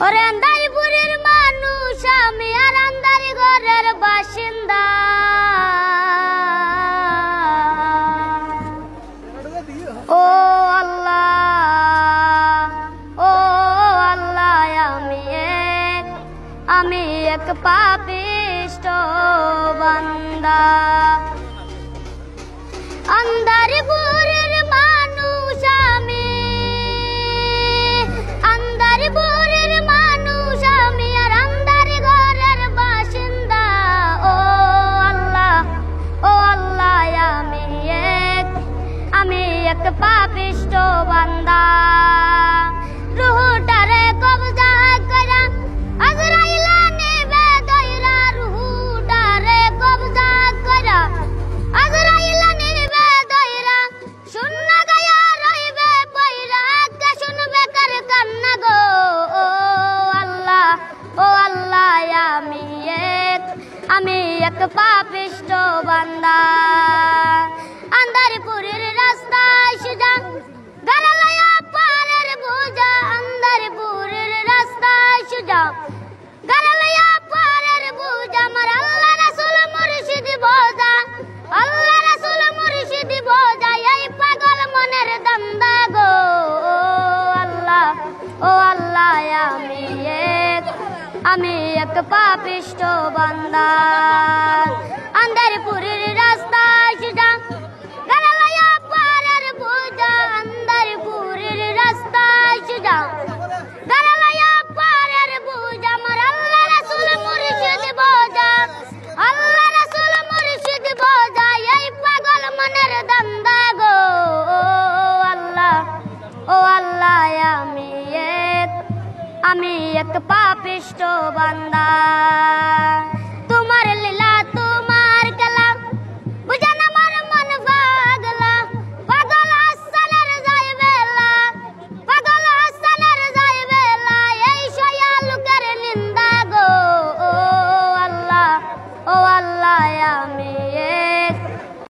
ওরে আন্দারিপুরের মানুষ আমি আর আন্দারি ঘরের বাসিন্দা। ও আল্লাহ, ও আল্লাহ, আমি এক পাপিষ্ট বান্দা। আন্দারিপুরের মানুষ আমি, আন্দারিপুরের মানুষ আমি আর আন্দারি ঘরের বাসিন্দা। ও আল্লাহ, ও আল্লাহ, আমি এক পাপিষ্ট বান্দা। রুহুটারে কবজা কইরা আজরাইলা নেবে দইরা, রুহুটারে কবজা কইরা আজরাইলা নেবে দইরা, শূন্য গায়া রইবে পয়রা, কে শুনবে কার কান্না গো। ও আল্লাহ, ও আল্লাহ, আমি এক পাপিষ্ট বান্দা। আন্দারিপুরের রাস্তা সোজা গালালায়া পারের বোঝা, আন্দারিপুরের রাস্তা সোজা গালালায়া পারের বোঝা, আমার আল্লাহ রাসূল মুর্শিদ বোঝা, আল্লাহ রাসূল মুর্শিদ বোঝা, এই পাগল মনের দান্দা গো। ও আল্লাহ, ও আল্লাহ, আমি এক পাপিষ্ট বান্দা। আন্দারিপুরের রাস্তা সোজা গালালায়া পারের বোঝা, আন্দারিপুরের রাস্তা সোজা গালালায়া পারের বোঝা, আমার আল্লাহ রাসূল মুর্শিদ বোঝা, আল্লাহ রাসূল মুর্শিদ বোঝা, এই পাগল মনের দান্দা গো। ও আল্লাহ, ও আল্লাহ, আমি এক পাপিষ্ট বান্দা।